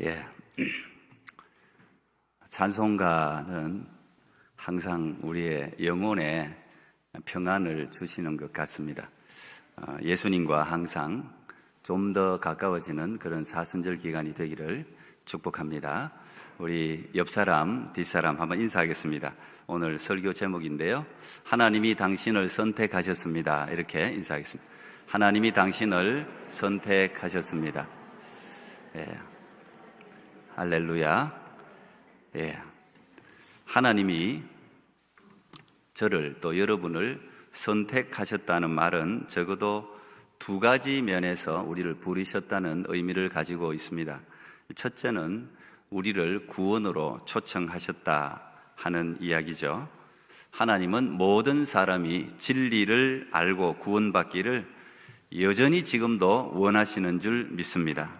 예. 찬송가는 항상 우리의 영혼에 평안을 주시는 것 같습니다. 예수님과 항상 좀 더 가까워지는 그런 사순절 기간이 되기를 축복합니다. 우리 옆사람, 뒷사람 한번 인사하겠습니다. 오늘 설교 제목인데요. 하나님이 당신을 선택하셨습니다. 이렇게 인사하겠습니다. 하나님이 당신을 선택하셨습니다. 예. 할렐루야. 예. 하나님이 저를 또 여러분을 선택하셨다는 말은 적어도 두 가지 면에서 우리를 부르셨다는 의미를 가지고 있습니다. 첫째는 우리를 구원으로 초청하셨다 하는 이야기죠. 하나님은 모든 사람이 진리를 알고 구원받기를 여전히 지금도 원하시는 줄 믿습니다.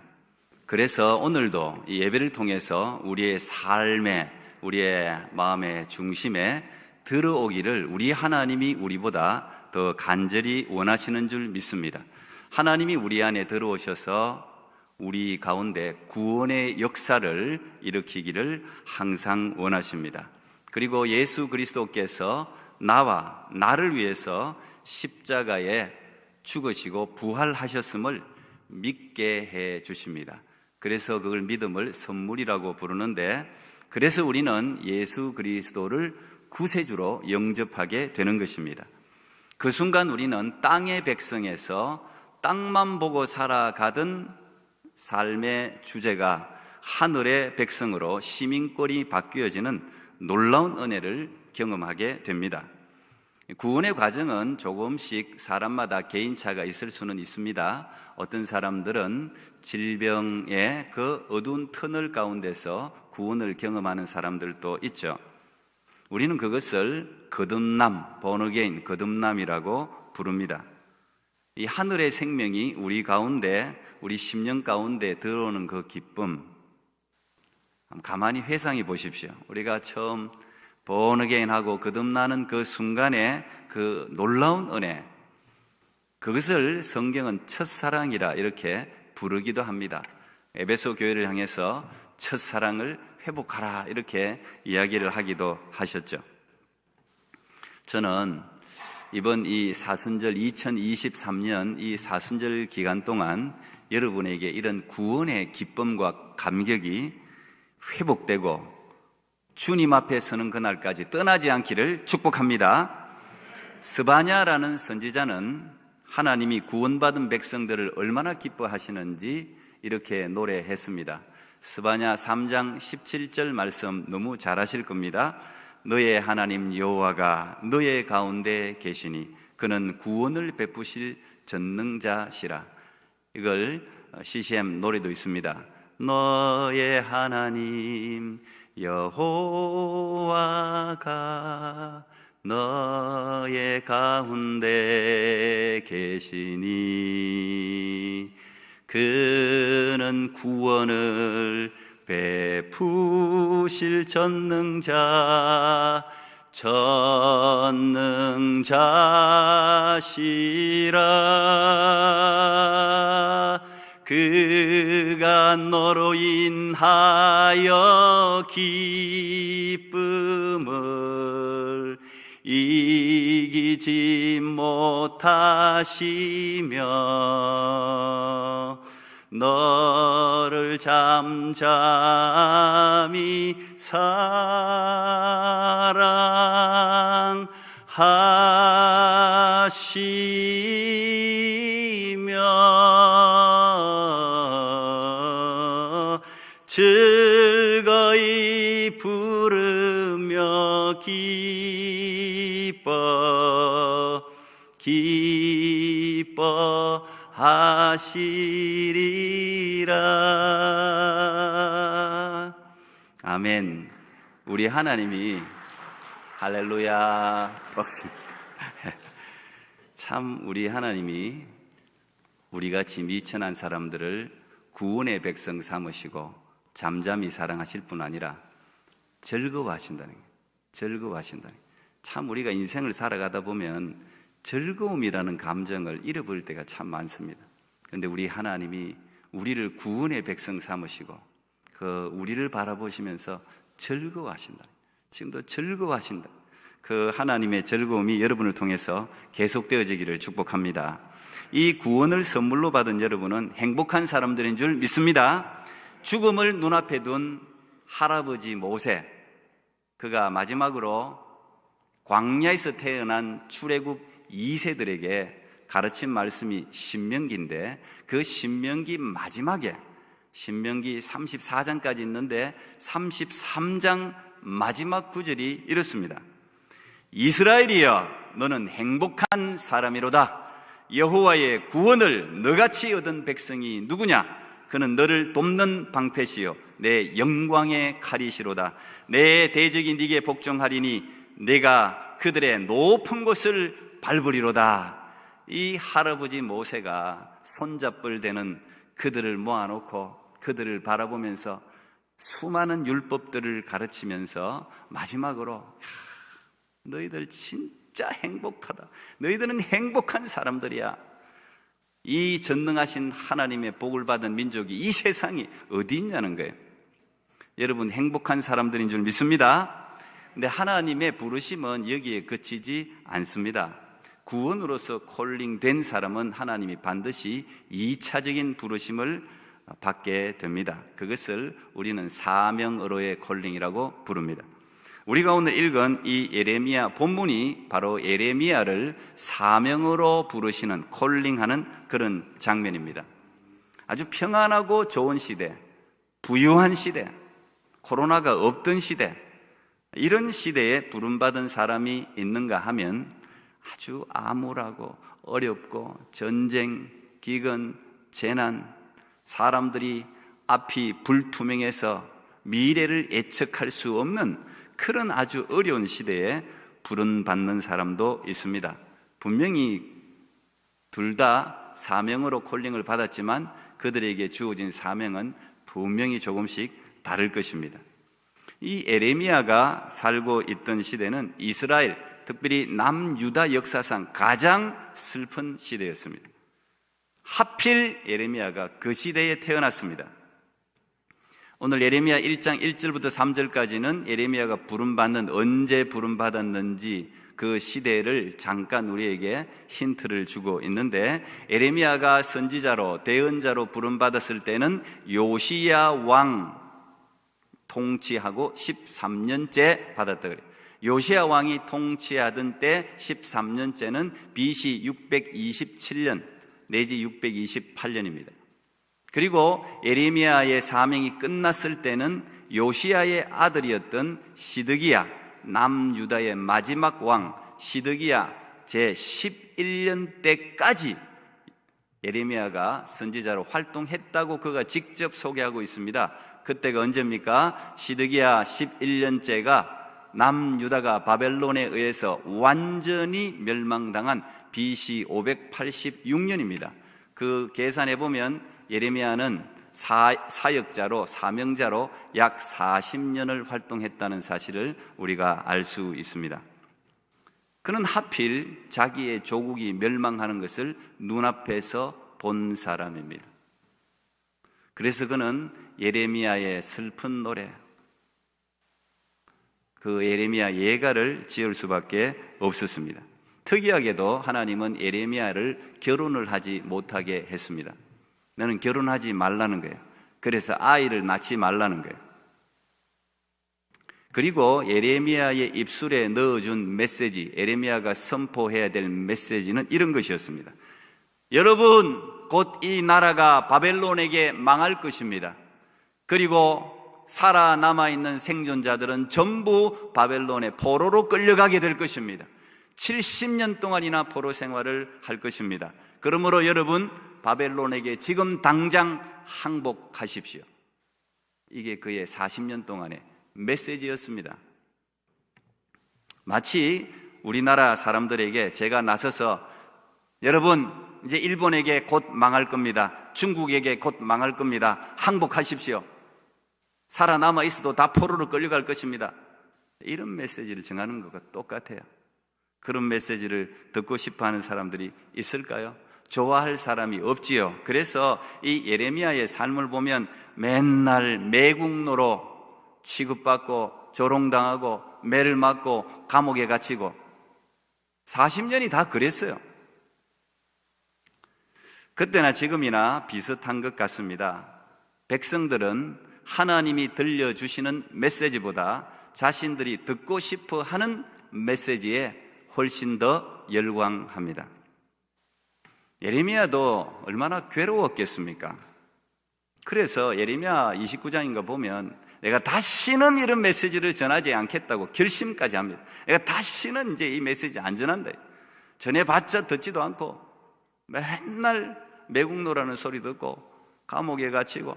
그래서 오늘도 이 예배를 통해서 우리의 삶에, 우리의 마음의 중심에 들어오기를 우리 하나님이 우리보다 더 간절히 원하시는 줄 믿습니다. 하나님이 우리 안에 들어오셔서 우리 가운데 구원의 역사를 일으키기를 항상 원하십니다. 그리고 예수 그리스도께서 나와 나를 위해서 십자가에 죽으시고 부활하셨음을 믿게 해 주십니다. 그래서 그걸 믿음을 선물이라고 부르는데, 그래서 우리는 예수 그리스도를 구세주로 영접하게 되는 것입니다. 그 순간 우리는 땅의 백성에서 땅만 보고 살아가던 삶의 주제가 하늘의 백성으로 시민권이 바뀌어지는 놀라운 은혜를 경험하게 됩니다. 구원의 과정은 조금씩 사람마다 개인차가 있을 수는 있습니다. 어떤 사람들은 질병의 그 어두운 터널 가운데서 구원을 경험하는 사람들도 있죠. 우리는 그것을 거듭남, 본어게인 거듭남이라고 부릅니다. 이 하늘의 생명이 우리 가운데, 우리 심령 가운데 들어오는 그 기쁨, 가만히 회상해 보십시오. 우리가 처음 본어게인하고 거듭나는 그 순간에 그 놀라운 은혜, 그것을 성경은 첫사랑이라 이렇게 부르기도 합니다. 에베소 교회를 향해서 첫사랑을 회복하라 이렇게 이야기를 하기도 하셨죠. 저는 이번 이 사순절 2023년 이 사순절 기간 동안 여러분에게 이런 구원의 기쁨과 감격이 회복되고 주님 앞에 서는 그날까지 떠나지 않기를 축복합니다. 스바냐라는 선지자는 하나님이 구원받은 백성들을 얼마나 기뻐하시는지 이렇게 노래했습니다. 스바냐 3장 17절 말씀 너무 잘 아실 겁니다. 너의 하나님 여호와가 너의 가운데 계시니 그는 구원을 베푸실 전능자시라. 이걸 CCM 노래도 있습니다. 너의 하나님 여호와가 너의 가운데 계시니 그는 구원을 베푸실 전능자시라. 그가 너로 인하여 기쁨을 이기지 못하시며 너를 잠잠히 사랑하시며 즐거이 부르며 기뻐하시리라. 아멘. 우리 하나님이 할렐루야. 참 우리 하나님이 우리같이 미천한 사람들을 구원의 백성 삼으시고 잠잠히 사랑하실 뿐 아니라 즐거워하신다는 거예요. 즐거워하신다는 거예요. 참 우리가 인생을 살아가다 보면 즐거움이라는 감정을 잃어버릴 때가 참 많습니다. 그런데 우리 하나님이 우리를 구원의 백성 삼으시고 우리를 바라보시면서 즐거워하신다. 지금도 즐거워하신다. 그 하나님의 즐거움이 여러분을 통해서 계속되어지기를 축복합니다. 이 구원을 선물로 받은 여러분은 행복한 사람들인 줄 믿습니다. 죽음을 눈앞에 둔 할아버지 모세, 그가 마지막으로 광야에서 태어난 출애굽 2세들에게 가르친 말씀이 신명기인데, 그 신명기 마지막에 신명기 34장까지 있는데 33장 마지막 구절이 이렇습니다. 이스라엘이여, 너는 행복한 사람이로다. 여호와의 구원을 너같이 얻은 백성이 누구냐? 그는 너를 돕는 방패시요 내 영광의 칼이시로다. 내 대적이 네게 복종하리니 내가 그들의 높은 곳을 밟으리로다. 이 할아버지 모세가 손잡을 대는 그들을 모아놓고 그들을 바라보면서 수많은 율법들을 가르치면서 마지막으로 너희들 진짜 행복하다. 너희들은 행복한 사람들이야. 이 전능하신 하나님의 복을 받은 민족이 이 세상이 어디 있냐는 거예요. 여러분, 행복한 사람들인 줄 믿습니다. 근데 하나님의 부르심은 여기에 그치지 않습니다. 구원으로서 콜링된 사람은 하나님이 반드시 2차적인 부르심을 받게 됩니다. 그것을 우리는 사명으로의 콜링이라고 부릅니다. 우리가 오늘 읽은 이 예레미야 본문이 바로 예레미야를 사명으로 부르시는, 콜링하는 그런 장면입니다. 아주 평안하고 좋은 시대, 부유한 시대, 코로나가 없던 시대, 이런 시대에 부름받은 사람이 있는가 하면 아주 암울하고 어렵고 전쟁, 기근, 재난, 사람들이 앞이 불투명해서 미래를 예측할 수 없는 그런 아주 어려운 시대에 부름받는 사람도 있습니다. 분명히 둘 다 사명으로 콜링을 받았지만 그들에게 주어진 사명은 분명히 조금씩 다를 것입니다. 이 예레미야가 살고 있던 시대는 이스라엘, 특별히 남유다 역사상 가장 슬픈 시대였습니다. 하필 예레미야가 그 시대에 태어났습니다. 오늘 예레미야 1장 1절부터 3절까지는 예레미야가 부름받는, 언제 부름받았는지 그 시대를 잠깐 우리에게 힌트를 주고 있는데, 예레미야가 선지자로, 대언자로 부름받았을 때는 요시야 왕 통치하고 13년째 받았다 그래요. 요시야 왕이 통치하던 때 13년째는 BC 627년 내지 628년입니다. 그리고 예레미야의 사명이 끝났을 때는 요시야의 아들이었던 시드기야, 남유다의 마지막 왕 시드기야 제11년 때까지 예레미야가 선지자로 활동했다고 그가 직접 소개하고 있습니다. 그때가 언제입니까? 시드기야 11년째가 남유다가 바벨론에 의해서 완전히 멸망당한 BC 586년입니다. 그 계산해 보면 예레미야는 사역자로, 사명자로 약 40년을 활동했다는 사실을 우리가 알 수 있습니다. 그는 하필 자기의 조국이 멸망하는 것을 눈앞에서 본 사람입니다. 그래서 그는 예레미야의 슬픈 노래, 그 예레미야 예가를 지을 수밖에 없었습니다. 특이하게도 하나님은 예레미야를 결혼을 하지 못하게 했습니다. 너는 결혼하지 말라는 거예요. 그래서 아이를 낳지 말라는 거예요. 그리고 예레미야의 입술에 넣어준 메시지, 예레미야가 선포해야 될 메시지는 이런 것이었습니다. 여러분, 곧 이 나라가 바벨론에게 망할 것입니다. 그리고 살아남아있는 생존자들은 전부 바벨론의 포로로 끌려가게 될 것입니다. 70년 동안이나 포로 생활을 할 것입니다. 그러므로 여러분, 바벨론에게 지금 당장 항복하십시오. 이게 그의 40년 동안의 메시지였습니다. 마치 우리나라 사람들에게 제가 나서서 여러분, 이제 일본에게 곧 망할 겁니다. 중국에게 곧 망할 겁니다. 항복하십시오. 살아남아 있어도 다 포로로 끌려갈 것입니다. 이런 메시지를 정하는 것과 똑같아요. 그런 메시지를 듣고 싶어 하는 사람들이 있을까요? 좋아할 사람이 없지요. 그래서 이 예레미야의 삶을 보면 맨날 매국노로 취급받고 조롱당하고 매를 맞고 감옥에 갇히고 40년이 다 그랬어요. 그때나 지금이나 비슷한 것 같습니다. 백성들은 하나님이 들려주시는 메시지보다 자신들이 듣고 싶어 하는 메시지에 훨씬 더 열광합니다. 예레미야도 얼마나 괴로웠겠습니까? 그래서 예레미야 29장인가 보면 내가 다시는 이런 메시지를 전하지 않겠다고 결심까지 합니다. 내가 다시는 이제 이 메시지 안 전한다. 전해봤자 듣지도 않고 맨날 매국노라는 소리 듣고 감옥에 갇히고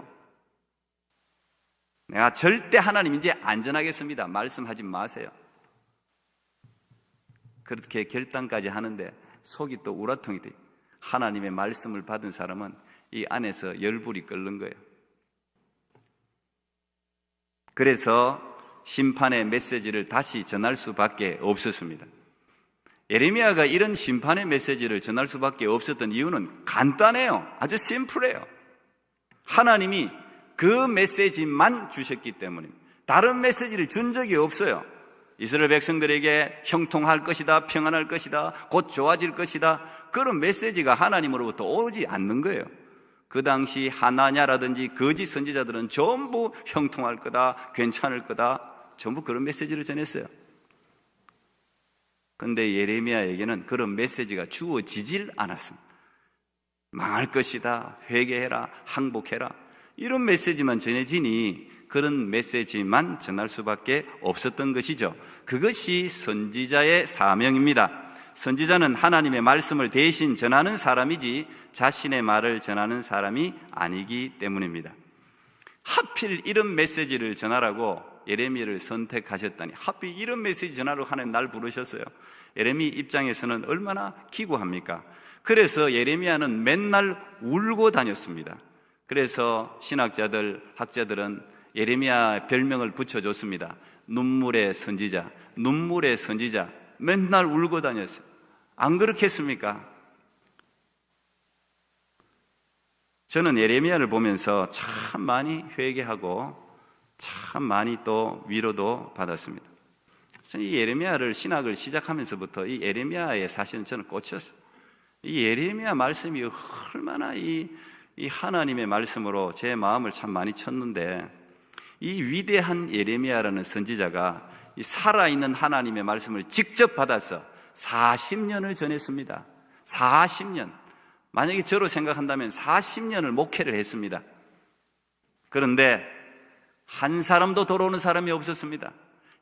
내가 절대 하나님 이제 안 전하겠습니다. 말씀하지 마세요. 그렇게 결단까지 하는데 속이 또 우라통이 돼요. 하나님의 말씀을 받은 사람은 이 안에서 열불이 끓는 거예요. 그래서 심판의 메시지를 다시 전할 수밖에 없었습니다. 예레미야가 이런 심판의 메시지를 전할 수밖에 없었던 이유는 간단해요. 아주 심플해요. 하나님이 그 메시지만 주셨기 때문입니다. 다른 메시지를 준 적이 없어요. 이스라엘 백성들에게 형통할 것이다, 평안할 것이다, 곧 좋아질 것이다, 그런 메시지가 하나님으로부터 오지 않는 거예요. 그 당시 하나냐라든지 거짓 선지자들은 전부 형통할 거다, 괜찮을 거다, 전부 그런 메시지를 전했어요. 그런데 예레미야에게는 그런 메시지가 주어지질 않았습니다. 망할 것이다, 회개해라, 항복해라, 이런 메시지만 전해지니 그런 메시지만 전할 수밖에 없었던 것이죠. 그것이 선지자의 사명입니다. 선지자는 하나님의 말씀을 대신 전하는 사람이지 자신의 말을 전하는 사람이 아니기 때문입니다. 하필 이런 메시지를 전하라고 예레미야를 선택하셨다니, 하필 이런 메시지 전하라고 하나님 날 부르셨어요. 예레미야 입장에서는 얼마나 기구합니까? 그래서 예레미야는 맨날 울고 다녔습니다. 그래서 신학자들, 학자들은 예레미야 별명을 붙여줬습니다. 눈물의 선지자, 눈물의 선지자. 맨날 울고 다녔어요. 안 그렇겠습니까? 저는 예레미야를 보면서 참 많이 회개하고 참 많이 또 위로도 받았습니다. 저는 이 예레미야를 신학을 시작하면서부터 이 예레미야의 사실은 저는 꽂혔어요. 이 예레미야 말씀이 얼마나 이 하나님의 말씀으로 제 마음을 참 많이 쳤는데, 이 위대한 예레미야라는 선지자가 이 살아있는 하나님의 말씀을 직접 받아서 40년을 전했습니다. 40년. 만약에 저로 생각한다면 40년을 목회를 했습니다. 그런데 한 사람도 돌아오는 사람이 없었습니다.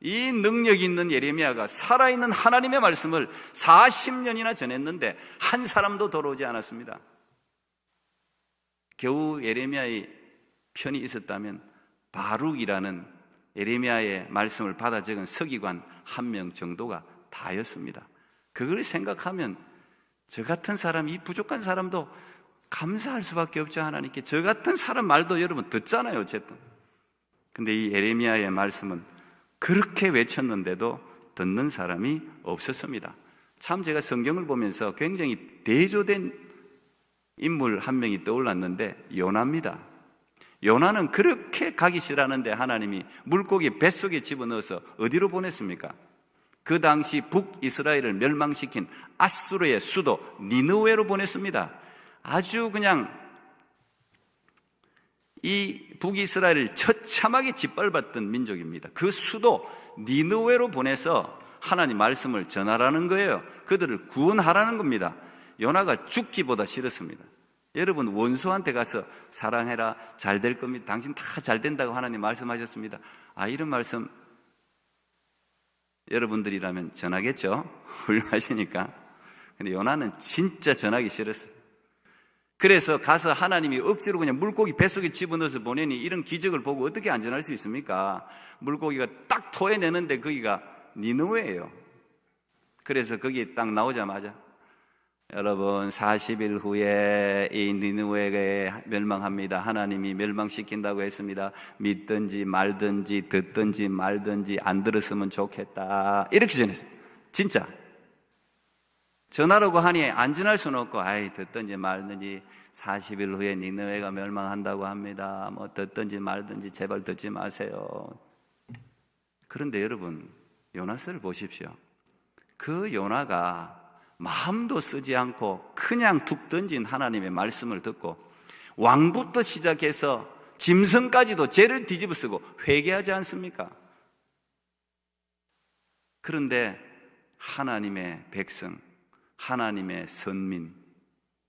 이 능력 있는 예레미야가 살아있는 하나님의 말씀을 40년이나 전했는데 한 사람도 돌아오지 않았습니다. 겨우 예레미야의 편이 있었다면 바룩이라는 예레미야의 말씀을 받아 적은 서기관 한 명 정도가 다였습니다. 그걸 생각하면 저 같은 사람, 이 부족한 사람도 감사할 수밖에 없죠. 하나님께 저 같은 사람 말도 여러분 듣잖아요, 어쨌든. 근데 이 예레미야의 말씀은 그렇게 외쳤는데도 듣는 사람이 없었습니다. 참 제가 성경을 보면서 굉장히 대조된 인물 한 명이 떠올랐는데 요나입니다. 요나는 그렇게 가기 싫어하는데 하나님이 물고기 뱃속에 집어넣어서 어디로 보냈습니까? 그 당시 북이스라엘을 멸망시킨 아수르의 수도 니느웨로 보냈습니다. 아주 그냥 이 북이스라엘을 처참하게 짓밟았던 민족입니다. 그 수도 니느웨로 보내서 하나님 말씀을 전하라는 거예요. 그들을 구원하라는 겁니다. 요나가 죽기보다 싫었습니다. 여러분, 원수한테 가서 사랑해라, 잘 될 겁니다, 당신 다 잘 된다고 하나님 말씀하셨습니다. 이런 말씀 여러분들이라면 전하겠죠? 훌륭하시니까. 근데 요나는 진짜 전하기 싫었어요. 그래서 가서 하나님이 억지로 그냥 물고기 뱃속에 집어넣어서 보내니 이런 기적을 보고 어떻게 안 전할 수 있습니까? 물고기가 딱 토해내는데 거기가 니느웨예요. 그래서 거기 딱 나오자마자 여러분 40일 후에 이 니느웨가 멸망합니다. 하나님이 멸망시킨다고 했습니다. 믿든지 말든지 듣든지 말든지 안 들었으면 좋겠다. 이렇게 전했어요. 진짜 전하라고 하니 안 전할 수는 없고, 아이, 듣든지 말든지 40일 후에 니느웨가 멸망한다고 합니다. 뭐 듣든지 말든지 제발 듣지 마세요. 그런데 여러분, 요나서를 보십시오. 그 요나가 마음도 쓰지 않고 그냥 툭 던진 하나님의 말씀을 듣고 왕부터 시작해서 짐승까지도 죄를 뒤집어 쓰고 회개하지 않습니까? 그런데 하나님의 백성, 하나님의 선민,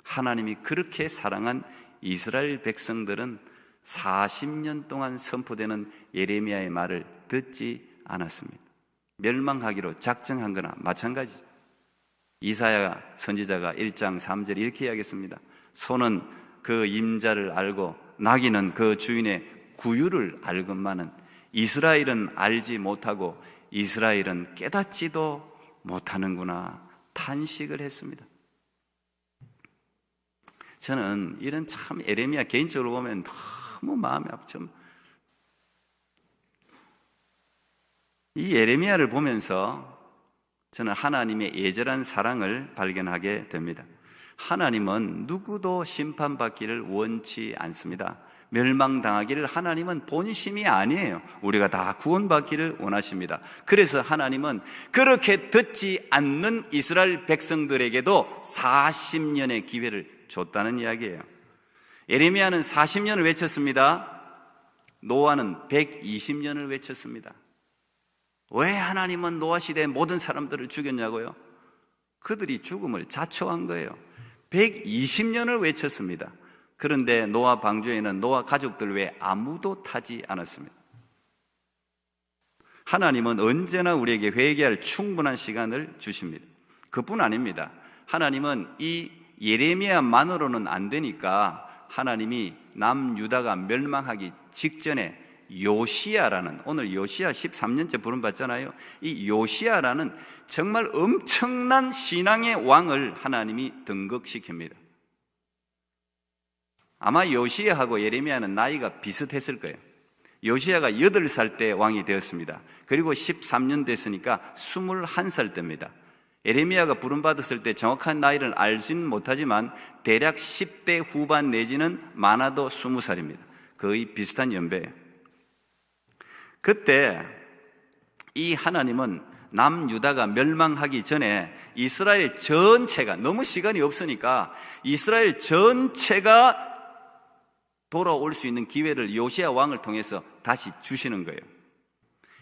하나님이 그렇게 사랑한 이스라엘 백성들은 40년 동안 선포되는 예레미야의 말을 듣지 않았습니다. 멸망하기로 작정한 거나 마찬가지죠. 이사야 선지자가 1장 3절에 이렇게 이야기했습니다. 소는 그 임자를 알고 나귀는 그 주인의 구유를 알건만은 이스라엘은 알지 못하고 이스라엘은 깨닫지도 못하는구나 탄식을 했습니다. 저는 이런 참 예레미야 개인적으로 보면 너무 마음이 아프죠. 이 예레미야를 보면서 저는 하나님의 예절한 사랑을 발견하게 됩니다. 하나님은 누구도 심판받기를 원치 않습니다. 멸망당하기를 하나님은 본심이 아니에요. 우리가 다 구원받기를 원하십니다. 그래서 하나님은 그렇게 듣지 않는 이스라엘 백성들에게도 40년의 기회를 줬다는 이야기예요. 예레미야는 40년을 외쳤습니다. 노아는 120년을 외쳤습니다. 왜 하나님은 노아 시대의 모든 사람들을 죽였냐고요? 그들이 죽음을 자초한 거예요. 120년을 외쳤습니다. 그런데 노아 방주에는 노아 가족들 외에 아무도 타지 않았습니다. 하나님은 언제나 우리에게 회개할 충분한 시간을 주십니다. 그뿐 아닙니다. 하나님은 이 예레미야만으로는 안 되니까 하나님이 남유다가 멸망하기 직전에 요시야라는, 오늘 요시야 13년째 부름받잖아요. 이 요시야라는 정말 엄청난 신앙의 왕을 하나님이 등극시킵니다. 아마 요시야하고 예레미야는 나이가 비슷했을 거예요. 요시야가 8살 때 왕이 되었습니다. 그리고 13년 됐으니까 21살 때입니다. 예레미야가 부름받았을 때 정확한 나이를 알지는 못하지만 대략 10대 후반 내지는 많아도 20살입니다. 거의 비슷한 연배예요. 그때 이 하나님은 남유다가 멸망하기 전에 이스라엘 전체가, 너무 시간이 없으니까 이스라엘 전체가 돌아올 수 있는 기회를 요시야 왕을 통해서 다시 주시는 거예요.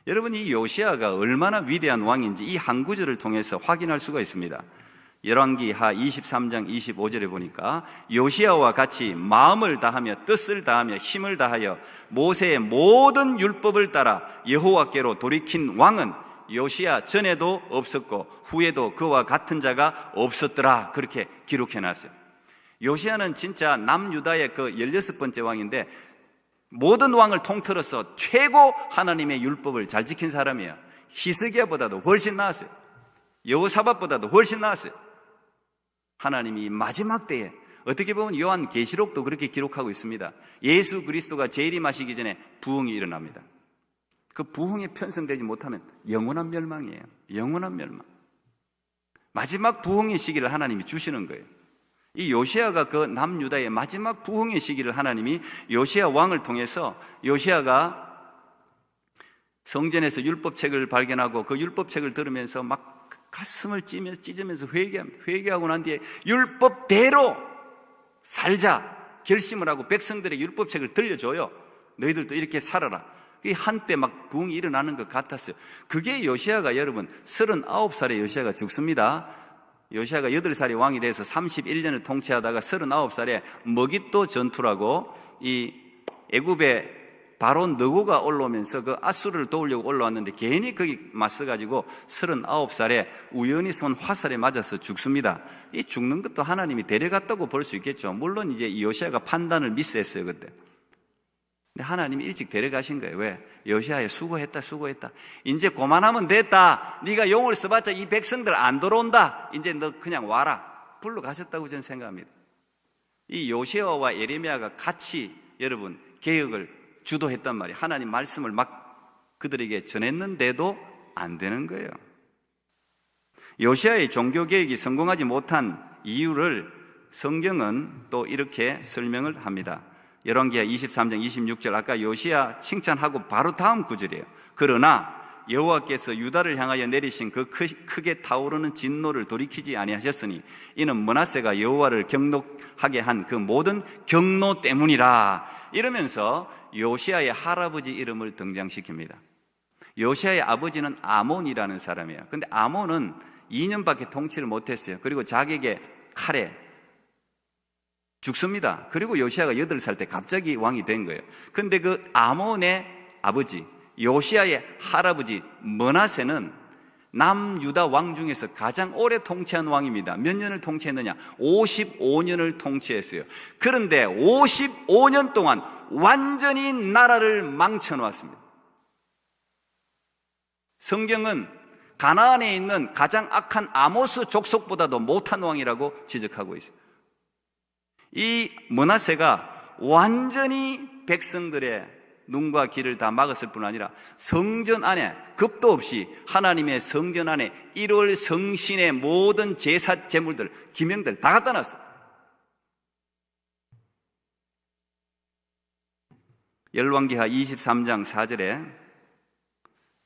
여러분, 이 요시야가 얼마나 위대한 왕인지 이 한 구절을 통해서 확인할 수가 있습니다. 열왕기하 23장 25절에 보니까 요시야와 같이 마음을 다하며 뜻을 다하며 힘을 다하여 모세의 모든 율법을 따라 여호와께로 돌이킨 왕은 요시야 전에도 없었고 후에도 그와 같은 자가 없었더라. 그렇게 기록해놨어요. 요시야는 진짜 남유다의 그 16번째 왕인데 모든 왕을 통틀어서 최고 하나님의 율법을 잘 지킨 사람이에요. 히스기야보다도 훨씬 나았어요. 여호사밧보다도 훨씬 나았어요. 하나님이 마지막 때에, 어떻게 보면 요한계시록도 그렇게 기록하고 있습니다. 예수 그리스도가 재림하시기 전에 부흥이 일어납니다. 그 부흥에 편성되지 못하면 영원한 멸망이에요. 영원한 멸망. 마지막 부흥의 시기를 하나님이 주시는 거예요. 이 요시야가 그 남유다의 마지막 부흥의 시기를 하나님이 요시야 왕을 통해서, 요시야가 성전에서 율법책을 발견하고 그 율법책을 들으면서 막 가슴을 찢으면서 회개합니다. 회개하고 난 뒤에 율법대로 살자 결심을 하고 백성들에게 율법책을 들려줘요. 너희들도 이렇게 살아라. 그게 한때 막 부흥이 일어나는 것 같았어요. 그게 요시야가, 여러분 39살에 요시야가 죽습니다. 요시야가 8살에 왕이 돼서 31년을 통치하다가 39살에 머깃도 전투라고 이 애굽의 바로 너고가 올라오면서 그 아수르를 도우려고 올라왔는데 괜히 거기 맞서가지고 39살에 우연히 쏜 화살에 맞아서 죽습니다. 이 죽는 것도 하나님이 데려갔다고 볼 수 있겠죠. 물론 이제 요시야가 판단을 미스했어요 그때. 근데 하나님이 일찍 데려가신 거예요. 왜? 요시야야 수고했다. 이제 그만하면 됐다. 네가 용을 써봤자 이 백성들 안 돌아온다. 이제 너 그냥 와라. 불러가셨다고 저는 생각합니다. 이 요시야와 예레미야가 같이 여러분 개혁을 주도했단 말이에요. 하나님 말씀을 막 그들에게 전했는데도 안 되는 거예요. 요시아의 종교개혁이 성공하지 못한 이유를 성경은 또 이렇게 설명을 합니다. 열왕기하 23장 26절, 아까 요시야 칭찬하고 바로 다음 구절이에요. 그러나 여호와께서 유다를 향하여 내리신 그 크게 타오르는 진노를 돌이키지 아니하셨으니 이는 므낫세가 여호와를 경노하게 한 그 모든 경노 때문이라. 이러면서 요시야의 할아버지 이름을 등장시킵니다. 요시야의 아버지는 아몬이라는 사람이에요. 근데 아몬은 2년밖에 통치를 못했어요. 그리고 자기에게 칼에 죽습니다. 그리고 요시야가 8살 때 갑자기 왕이 된 거예요. 근데 그 아몬의 아버지, 요시야의 할아버지 므낫세는 남유다 왕 중에서 가장 오래 통치한 왕입니다. 몇 년을 통치했느냐? 55년을 통치했어요. 그런데 55년 동안 완전히 나라를 망쳐놓았습니다. 성경은 가나안에 있는 가장 악한 아모스 족속보다도 못한 왕이라고 지적하고 있어요. 이 므낫세가 완전히 백성들의 눈과 귀를 다 막았을 뿐 아니라 성전 안에 겁도 없이 하나님의 성전 안에 1월 성신의 모든 제사 제물들, 기명들 다 갖다 놨어요. 열왕기하 23장 4절에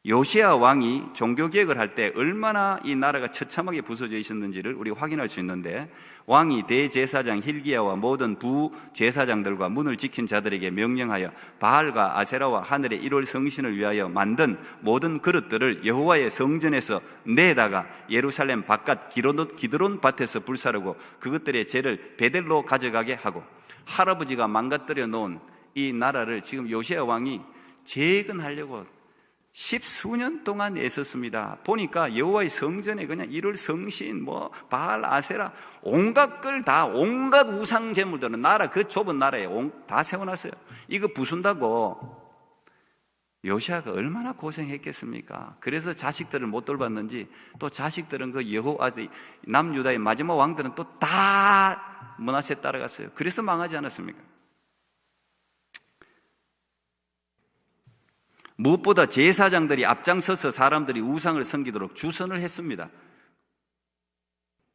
요시야 왕이 종교개혁을 할 때 얼마나 이 나라가 처참하게 부서져 있었는지를 우리가 확인할 수 있는데, 왕이 대제사장 hil기야와 모든 부제사장들과 문을 지킨 자들에게 명령하여 바알과 아세라와 하늘의 1월 성신을 위하여 만든 모든 그릇들을 여호와의 성전에서 내다가 예루살렘 바깥 기드론 밭에서 불사르고 그것들의 죄를 베델로 가져가게 하고, 할아버지가 망가뜨려 놓은 이 나라를 지금 요시야 왕이 재건하려고 10수년 동안 애썼습니다. 보니까 여호와의 성전에 그냥 1월 성신, 바알, 아세라, 온갖 걸 다, 온갖 우상 제물들은 나라, 그 좁은 나라에 다 세워놨어요. 이거 부순다고 요시야가 얼마나 고생했겠습니까? 그래서 자식들을 못 돌봤는지, 또 자식들은 그 남유다의 마지막 왕들은 또 다 므낫세 따라갔어요. 그래서 망하지 않았습니까? 무엇보다 제사장들이 앞장서서 사람들이 우상을 섬기도록 주선을 했습니다.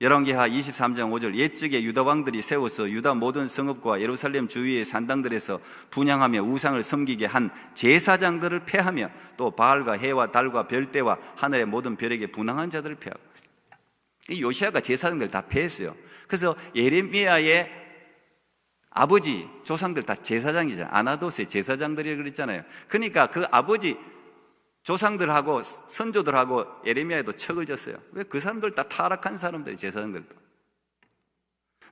열왕기하 23장 5절, 옛적에 유다 왕들이 세워서 유다 모든 성읍과 예루살렘 주위의 산당들에서 분향하며 우상을 섬기게 한 제사장들을 폐하며, 또 바알과 해와 달과 별대와 하늘의 모든 별에게 분향한 자들을 폐하고. 이 요시야가 제사장들 다 폐했어요. 그래서 예레미야의 아버지 조상들 다 제사장이잖아요. 아나도스의 제사장들이 그랬잖아요. 그러니까 그 아버지 조상들하고 선조들하고 예레미야에도 척을 졌어요. 왜? 그 사람들 다 타락한 사람들이, 제사장들도.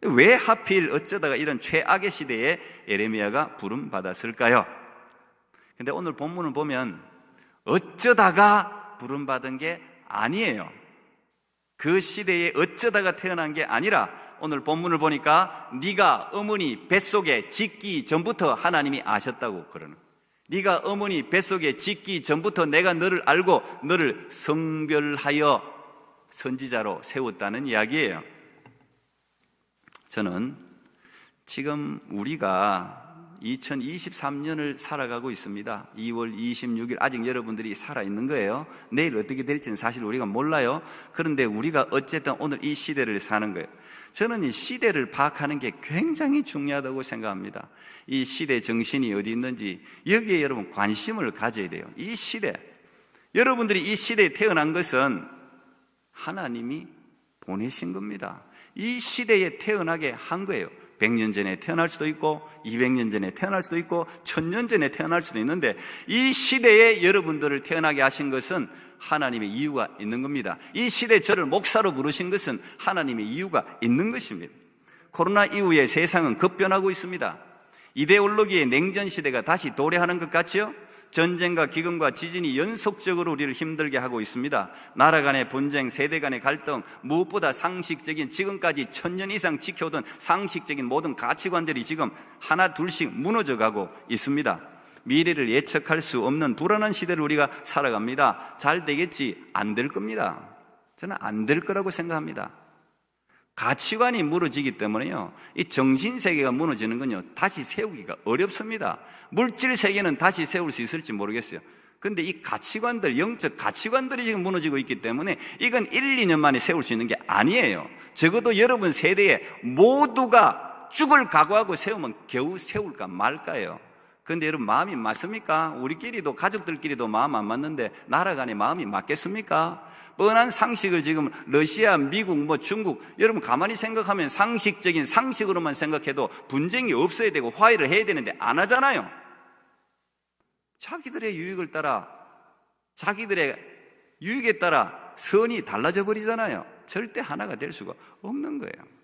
왜 하필 어쩌다가 이런 최악의 시대에 예레미야가 부름받았을까요? 근데 오늘 본문을 보면 어쩌다가 부름받은 게 아니에요. 그 시대에 어쩌다가 태어난 게 아니라 오늘 본문을 보니까 네가 어머니 뱃속에 짓기 전부터 하나님이 아셨다고 그러는 거예요. 네가 어머니 뱃속에 짓기 전부터 내가 너를 알고 너를 성별하여 선지자로 세웠다는 이야기예요. 저는 지금 우리가 2023년을 살아가고 있습니다. 2월 26일 아직 여러분들이 살아있는 거예요. 내일 어떻게 될지는 사실 우리가 몰라요. 그런데 우리가 어쨌든 오늘 이 시대를 사는 거예요. 저는 이 시대를 파악하는 게 굉장히 중요하다고 생각합니다. 이 시대 정신이 어디 있는지 여기에 여러분 관심을 가져야 돼요. 이 시대, 여러분들이 이 시대에 태어난 것은 하나님이 보내신 겁니다. 이 시대에 태어나게 한 거예요. 100년 전에 태어날 수도 있고 200년 전에 태어날 수도 있고 1000년 전에 태어날 수도 있는데, 이 시대에 여러분들을 태어나게 하신 것은 하나님의 이유가 있는 겁니다. 이 시대에 저를 목사로 부르신 것은 하나님의 이유가 있는 것입니다. 코로나 이후에 세상은 급변하고 있습니다. 이데올로기의 냉전 시대가 다시 도래하는 것 같죠? 전쟁과 기근과 지진이 연속적으로 우리를 힘들게 하고 있습니다. 나라 간의 분쟁, 세대 간의 갈등, 무엇보다 상식적인, 지금까지 1000년 이상 지켜오던 상식적인 모든 가치관들이 지금 하나 둘씩 무너져가고 있습니다. 미래를 예측할 수 없는 불안한 시대를 우리가 살아갑니다. 잘 되겠지? 안 될 겁니다. 저는 안 될 거라고 생각합니다. 가치관이 무너지기 때문에요, 이 정신세계가 무너지는 건요 다시 세우기가 어렵습니다. 물질세계는 다시 세울 수 있을지 모르겠어요. 근데 이 가치관들, 영적 가치관들이 지금 무너지고 있기 때문에 이건 1, 2년 만에 세울 수 있는 게 아니에요. 적어도 여러분 세대에 모두가 죽을 각오하고 세우면 겨우 세울까 말까요. 그런데 여러분 마음이 맞습니까? 우리끼리도 가족들끼리도 마음 안 맞는데 나라 간에 마음이 맞겠습니까? 뻔한 상식을 지금 러시아, 미국, 중국, 여러분 가만히 생각하면 상식적인 상식으로만 생각해도 분쟁이 없어야 되고 화해를 해야 되는데 안 하잖아요. 자기들의 유익을 따라, 자기들의 유익에 따라 선이 달라져 버리잖아요. 절대 하나가 될 수가 없는 거예요.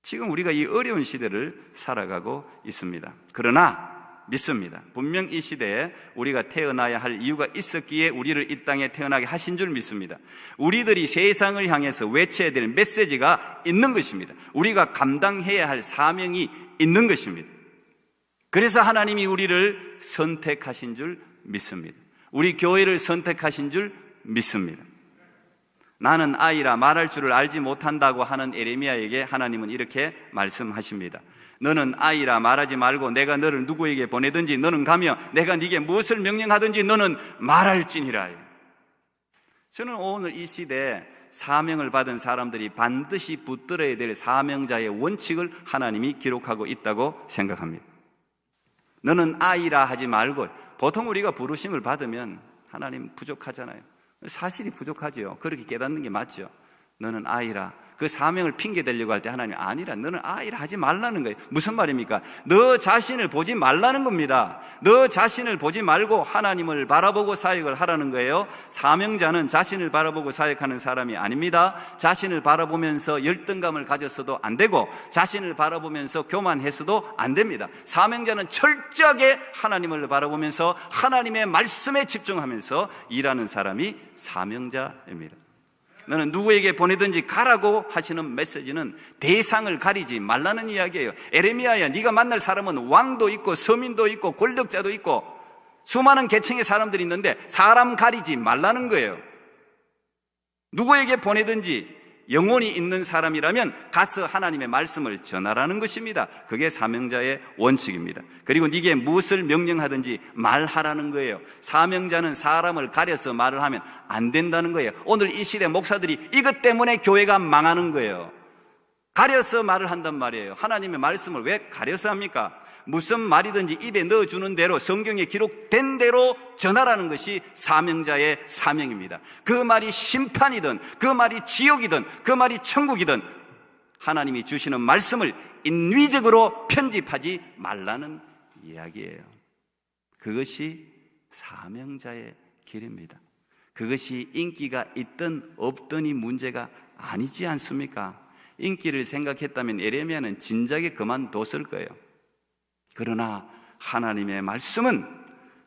지금 우리가 이 어려운 시대를 살아가고 있습니다. 그러나 믿습니다. 분명 이 시대에 우리가 태어나야 할 이유가 있었기에 우리를 이 땅에 태어나게 하신 줄 믿습니다. 우리들이 세상을 향해서 외쳐야 될 메시지가 있는 것입니다. 우리가 감당해야 할 사명이 있는 것입니다. 그래서 하나님이 우리를 선택하신 줄 믿습니다. 우리 교회를 선택하신 줄 믿습니다. 나는 아이라 말할 줄을 알지 못한다고 하는 에레미야에게 하나님은 이렇게 말씀하십니다. 너는 아이라 말하지 말고 내가 너를 누구에게 보내든지 너는 가며 내가 네게 무엇을 명령하든지 너는 말할지니라. 저는 오늘 이 시대에 사명을 받은 사람들이 반드시 붙들어야 될 사명자의 원칙을 하나님이 기록하고 있다고 생각합니다. 너는 아이라 하지 말고, 보통 우리가 부르심을 받으면 하나님 부족하잖아요. 사실이 부족하죠. 그렇게 깨닫는 게 맞죠. 너는 아이라, 그 사명을 핑계 대려고 할 때 하나님 아니라, 너는 아이라 하지 말라는 거예요. 무슨 말입니까? 너 자신을 보지 말라는 겁니다. 너 자신을 보지 말고 하나님을 바라보고 사역을 하라는 거예요. 사명자는 자신을 바라보고 사역하는 사람이 아닙니다. 자신을 바라보면서 열등감을 가졌어도 안 되고 자신을 바라보면서 교만했어도 안 됩니다. 사명자는 철저하게 하나님을 바라보면서 하나님의 말씀에 집중하면서 일하는 사람이 사명자입니다. 너는 누구에게 보내든지 가라고 하시는 메시지는 대상을 가리지 말라는 이야기예요. 에레미야야, 네가 만날 사람은 왕도 있고 서민도 있고 권력자도 있고 수많은 계층의 사람들이 있는데 사람 가리지 말라는 거예요. 누구에게 보내든지 영혼이 있는 사람이라면 가서 하나님의 말씀을 전하라는 것입니다. 그게 사명자의 원칙입니다. 그리고 네게 무엇을 명령하든지 말하라는 거예요. 사명자는 사람을 가려서 말을 하면 안 된다는 거예요. 오늘 이 시대 목사들이 이것 때문에 교회가 망하는 거예요. 가려서 말을 한단 말이에요. 하나님의 말씀을 왜 가려서 합니까? 무슨 말이든지 입에 넣어주는 대로 성경에 기록된 대로 전하라는 것이 사명자의 사명입니다. 그 말이 심판이든 그 말이 지옥이든 그 말이 천국이든 하나님이 주시는 말씀을 인위적으로 편집하지 말라는 이야기예요. 그것이 사명자의 길입니다. 그것이 인기가 있든 없든이 문제가 아니지 않습니까? 인기를 생각했다면 에레미야는 진작에 그만뒀을 거예요. 그러나 하나님의 말씀은,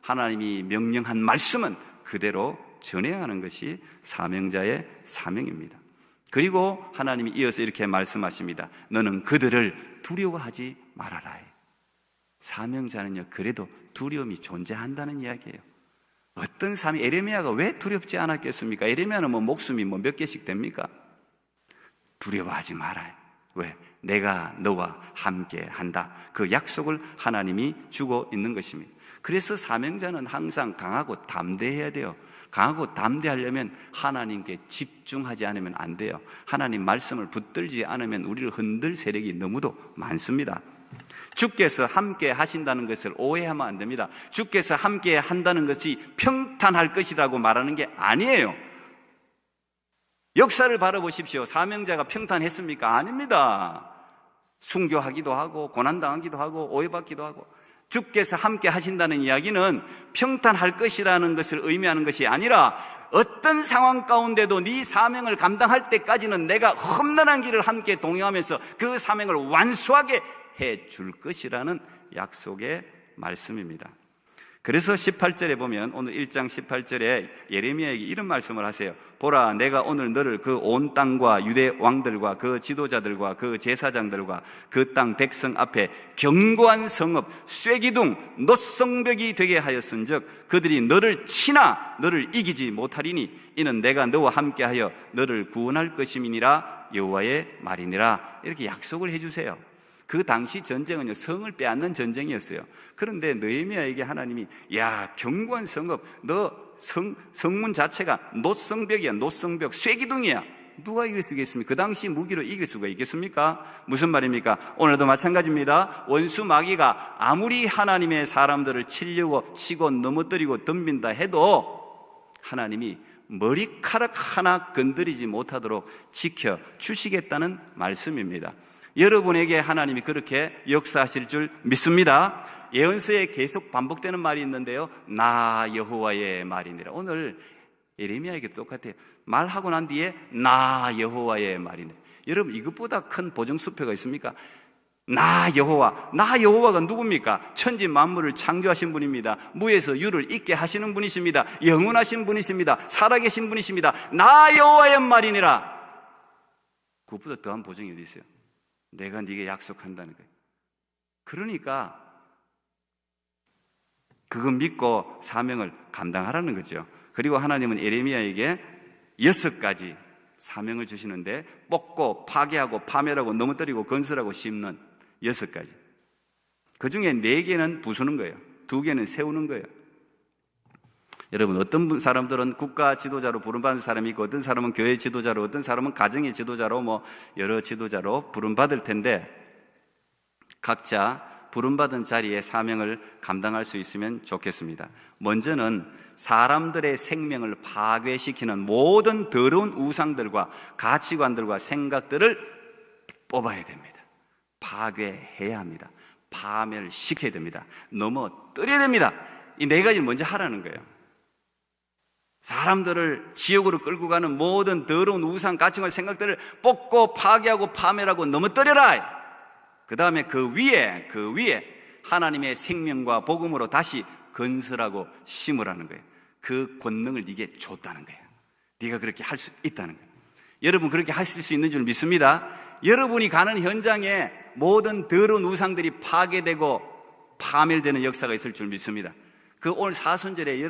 하나님이 명령한 말씀은 그대로 전해야 하는 것이 사명자의 사명입니다. 그리고 하나님이 이어서 이렇게 말씀하십니다. 너는 그들을 두려워하지 말아라. 사명자는요, 그래도 두려움이 존재한다는 이야기예요. 어떤 사람이, 에레미야가 왜 두렵지 않았겠습니까? 에레미야는 목숨이 몇 개씩 됩니까? 두려워하지 말아요. 왜? 내가 너와 함께 한다. 그 약속을 하나님이 주고 있는 것입니다. 그래서 사명자는 항상 강하고 담대해야 돼요. 강하고 담대하려면 하나님께 집중하지 않으면 안 돼요. 하나님 말씀을 붙들지 않으면 우리를 흔들 세력이 너무도 많습니다. 주께서 함께 하신다는 것을 오해하면 안 됩니다. 주께서 함께 한다는 것이 평탄할 것이라고 말하는 게 아니에요. 역사를 바라보십시오. 사명자가 평탄했습니까? 아닙니다. 순교하기도 하고 고난당하기도 하고 오해받기도 하고. 주께서 함께 하신다는 이야기는 평탄할 것이라는 것을 의미하는 것이 아니라 어떤 상황 가운데도 네 사명을 감당할 때까지는 내가 험난한 길을 함께 동행하면서 그 사명을 완수하게 해 줄 것이라는 약속의 말씀입니다. 그래서 18절에 보면, 오늘 1장 18절에 예레미야에게 이런 말씀을 하세요. 보라, 내가 오늘 너를 그 온 땅과 유대 왕들과 그 지도자들과 그 제사장들과 그 땅 백성 앞에 견고한 성읍 쇠기둥 노성벽이 되게 하였은즉 그들이 너를 치나 너를 이기지 못하리니 이는 내가 너와 함께하여 너를 구원할 것임이니라 여호와의 말이니라. 이렇게 약속을 해주세요. 그 당시 전쟁은요, 성을 빼앗는 전쟁이었어요. 그런데 느헤미야에게 하나님이, 야, 견고한 성읍, 너 성문 자체가 노성벽이야, 노성벽, 쇠기둥이야. 누가 이길 수 있겠습니까? 그 당시 무기로 이길 수가 있겠습니까? 무슨 말입니까? 오늘도 마찬가지입니다. 원수 마귀가 아무리 하나님의 사람들을 치고 넘어뜨리고 덤빈다 해도 하나님이 머리카락 하나 건드리지 못하도록 지켜 주시겠다는 말씀입니다. 여러분에게 하나님이 그렇게 역사하실 줄 믿습니다. 예언서에 계속 반복되는 말이 있는데요, 나 여호와의 말이니라. 오늘 예레미야에게도 똑같아요. 말하고 난 뒤에 나 여호와의 말이네. 여러분, 이것보다 큰 보증수표가 있습니까? 나 여호와가 누굽니까? 천지 만물을 창조하신 분입니다. 무에서 유를 있게 하시는 분이십니다. 영원하신 분이십니다. 살아계신 분이십니다. 나 여호와의 말이니라. 그것보다 더한 보증이 어디 있어요? 내가 네게 약속한다는 거예요. 그러니까 그거 믿고 사명을 감당하라는 거죠. 그리고 하나님은 예레미야에게 6가지 사명을 주시는데, 뽑고 파괴하고 파멸하고 넘어뜨리고 건설하고 심는 6가지. 그 중에 4개는 부수는 거예요. 2개는 세우는 거예요. 여러분, 어떤 사람들은 국가 지도자로 부름받은 사람이 있고, 어떤 사람은 교회 지도자로, 어떤 사람은 가정의 지도자로, 여러 지도자로 부름받을 텐데, 각자 부름받은 자리에 사명을 감당할 수 있으면 좋겠습니다. 먼저는 사람들의 생명을 파괴시키는 모든 더러운 우상들과 가치관들과 생각들을 뽑아야 됩니다. 파괴해야 합니다. 파멸시켜야 됩니다. 넘어뜨려야 됩니다. 이 4가지를 먼저 하라는 거예요. 사람들을 지옥으로 끌고 가는 모든 더러운 우상, 가치관, 생각들을 뽑고 파괴하고 파멸하고 넘어뜨려라. 그 다음에 그 위에 하나님의 생명과 복음으로 다시 건설하고 심으라는 거예요. 그 권능을 네게 줬다는 거예요. 네가 그렇게 할 수 있다는 거예요. 여러분, 그렇게 하실 수 있는 줄 믿습니다. 여러분이 가는 현장에 모든 더러운 우상들이 파괴되고 파멸되는 역사가 있을 줄 믿습니다. 그 오늘 사순절에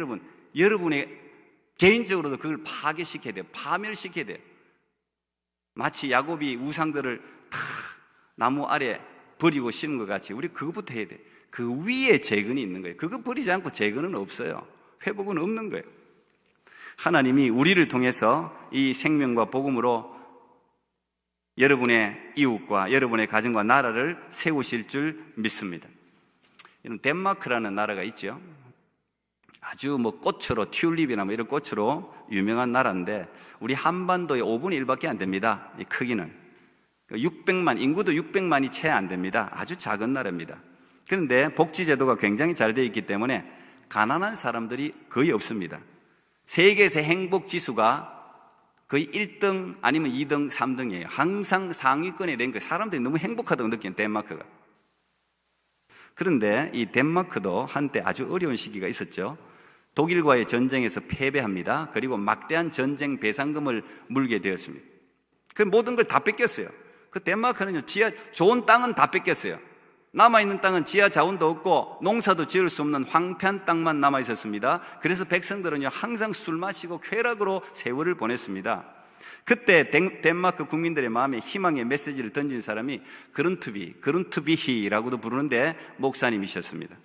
여러분의 개인적으로도 그걸 파괴시켜야 돼요. 파멸시켜야 돼요. 마치 야곱이 우상들을 다 나무 아래 버리고 심은 것 같이 우리 그것부터 해야 돼요. 그 위에 재건이 있는 거예요. 그거 버리지 않고 재건은 없어요. 회복은 없는 거예요. 하나님이 우리를 통해서 이 생명과 복음으로 여러분의 이웃과 여러분의 가정과 나라를 세우실 줄 믿습니다. 덴마크라는 나라가 있죠. 아주 꽃으로, 튤립이나 이런 꽃으로 유명한 나라인데, 우리 한반도의 5분의 1밖에 안 됩니다. 이 크기는 600만, 인구도 600만이 채 안 됩니다. 아주 작은 나라입니다. 그런데 복지제도가 굉장히 잘 되어 있기 때문에 가난한 사람들이 거의 없습니다. 세계에서 행복지수가 거의 1등 아니면 2등, 3등이에요. 항상 상위권에 랭크. 사람들이 너무 행복하다고 느끼는 덴마크가. 그런데 이 덴마크도 한때 아주 어려운 시기가 있었죠. 독일과의 전쟁에서 패배합니다. 그리고 막대한 전쟁 배상금을 물게 되었습니다. 그 모든 걸 다 뺏겼어요. 그 덴마크는요, 좋은 땅은 다 뺏겼어요. 남아있는 땅은 지하 자원도 없고 농사도 지을 수 없는 황폐한 땅만 남아있었습니다. 그래서 백성들은요, 항상 술 마시고 쾌락으로 세월을 보냈습니다. 그때 덴마크 국민들의 마음에 희망의 메시지를 던진 사람이 그룬트비히라고도 부르는데 목사님이셨습니다.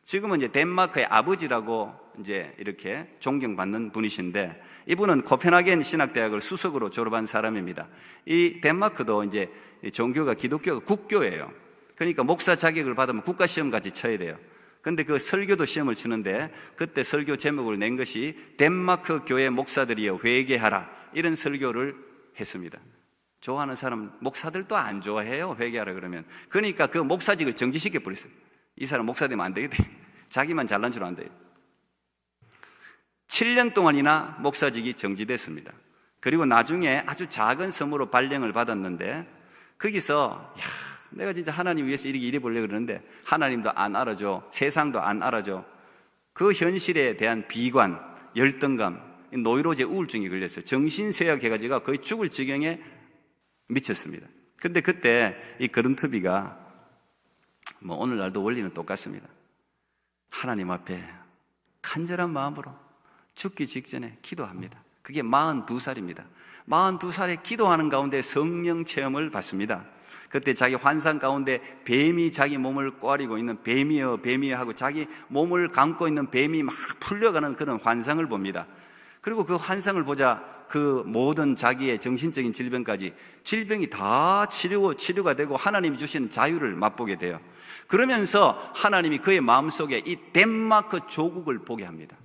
지금은 이제 덴마크의 아버지라고 이제 이렇게 존경받는 분이신데, 이분은 코펜하겐 신학대학을 수석으로 졸업한 사람입니다. 이 덴마크도 이제 종교가 기독교가 국교예요. 그러니까 목사 자격을 받으면 국가시험 같이 쳐야 돼요. 그런데 그 설교도 시험을 치는데, 그때 설교 제목을 낸 것이 덴마크 교회 목사들이여 회개하라, 이런 설교를 했습니다. 좋아하는 사람, 목사들도 안 좋아해요, 회개하라 그러면. 그러니까 그 목사직을 정지시켜 버렸어요. 이 사람 목사 되면 안 되겠대. 자기만 잘난 줄 안대요. 7년 동안이나 목사직이 정지됐습니다. 그리고 나중에 아주 작은 섬으로 발령을 받았는데, 거기서 내가 진짜 하나님 위해서 이렇게 일해보려고 그러는데 하나님도 안 알아줘, 세상도 안 알아줘. 그 현실에 대한 비관, 열등감, 노이로제 우울증이 걸렸어요. 정신쇠약 해가지고 거의 죽을 지경에 미쳤습니다. 그런데 그때 이 그룬트비가 오늘날도 원리는 똑같습니다. 하나님 앞에 간절한 마음으로 죽기 직전에 기도합니다. 그게 42살입니다. 42살에 기도하는 가운데 성령 체험을 받습니다. 그때 자기 환상 가운데 뱀이 자기 몸을 꼬아리고 있는, 뱀이여 뱀이여 하고 자기 몸을 감고 있는 뱀이 막 풀려가는 그런 환상을 봅니다. 그리고 그 환상을 보자 그 모든 자기의 정신적인 질병까지, 질병이 다 치료가 되고 하나님이 주신 자유를 맛보게 돼요. 그러면서 하나님이 그의 마음속에 이 덴마크 조국을 보게 합니다.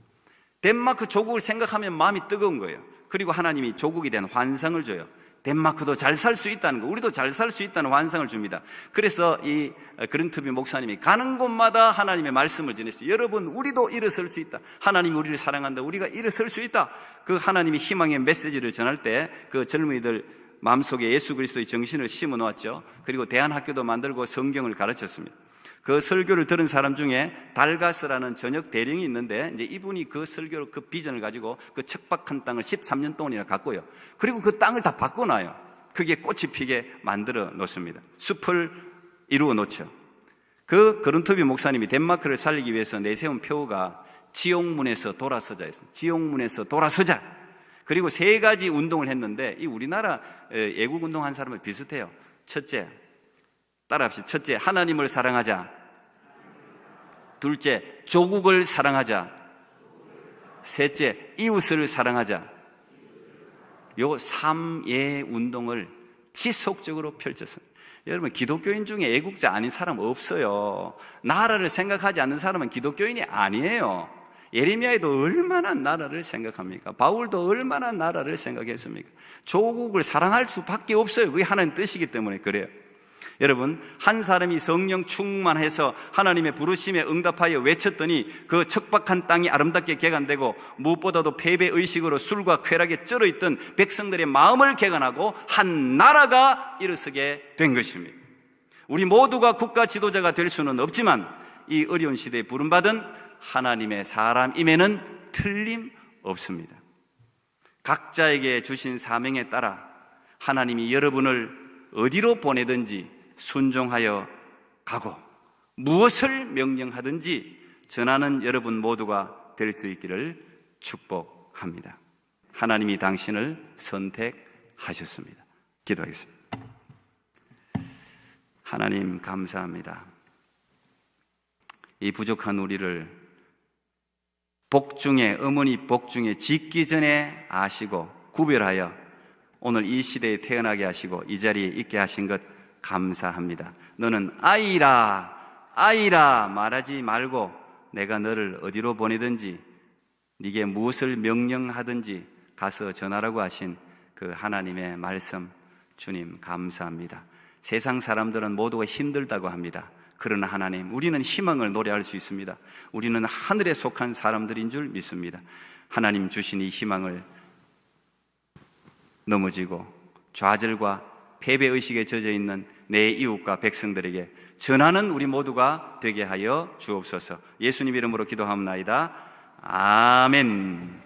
덴마크 조국을 생각하면 마음이 뜨거운 거예요. 그리고 하나님이 조국에 대한 환상을 줘요. 덴마크도 잘 살 수 있다는 거, 우리도 잘 살 수 있다는 환상을 줍니다. 그래서 이 그른트비 목사님이 가는 곳마다 하나님의 말씀을 전했어요. 여러분, 우리도 일어설 수 있다. 하나님이 우리를 사랑한다. 우리가 일어설 수 있다. 그 하나님이 희망의 메시지를 전할 때 그 젊은이들 마음속에 예수 그리스도의 정신을 심어 놓았죠. 그리고 대안학교도 만들고 성경을 가르쳤습니다. 그 설교를 들은 사람 중에 달가스라는 전역 대령이 있는데, 이제 이분이 그 설교를, 그 비전을 가지고 그 척박한 땅을 13년 동안이나 갔고요. 그리고 그 땅을 다 바꿔놔요. 그게 꽃이 피게 만들어 놓습니다. 숲을 이루어 놓죠. 그 그룬트비 목사님이 덴마크를 살리기 위해서 내세운 표가 지옥문에서 돌아서자였습니다. 지옥문에서 돌아서자. 그리고 3가지 운동을 했는데, 이 우리나라 애국 운동한 사람은 비슷해요. 첫째, 따라합시다. 첫째, 하나님을 사랑하자. 둘째, 조국을 사랑하자. 셋째, 이웃을 사랑하자. 요 3예 운동을 지속적으로 펼쳤습니다. 여러분, 기독교인 중에 애국자 아닌 사람 없어요. 나라를 생각하지 않는 사람은 기독교인이 아니에요. 예레미야에도 얼마나 나라를 생각합니까? 바울도 얼마나 나라를 생각했습니까? 조국을 사랑할 수밖에 없어요. 그게 하나님 뜻이기 때문에 그래요. 여러분, 한 사람이 성령 충만해서 하나님의 부르심에 응답하여 외쳤더니 그 척박한 땅이 아름답게 개간되고, 무엇보다도 패배의식으로 술과 쾌락에 쩔어있던 백성들의 마음을 개간하고 한 나라가 일어서게 된 것입니다. 우리 모두가 국가 지도자가 될 수는 없지만 이 어려운 시대에 부름받은 하나님의 사람임에는 틀림없습니다. 각자에게 주신 사명에 따라 하나님이 여러분을 어디로 보내든지 순종하여 가고 무엇을 명령하든지 전하는 여러분 모두가 될 수 있기를 축복합니다. 하나님이 당신을 선택하셨습니다. 기도하겠습니다. 하나님, 감사합니다. 이 부족한 우리를 복중에, 어머니 복중에 짓기 전에 아시고 구별하여 오늘 이 시대에 태어나게 하시고 이 자리에 있게 하신 것 감사합니다. 너는 아이라 말하지 말고 내가 너를 어디로 보내든지 네게 무엇을 명령하든지 가서 전하라고 하신 그 하나님의 말씀, 주님 감사합니다. 세상 사람들은 모두가 힘들다고 합니다. 그러나 하나님, 우리는 희망을 노래할 수 있습니다. 우리는 하늘에 속한 사람들인 줄 믿습니다. 하나님 주신 이 희망을 넘어지고 좌절과 패배의식에 젖어있는 내 이웃과 백성들에게 전하는 우리 모두가 되게 하여 주옵소서. 예수님 이름으로 기도하옵나이다. 아멘.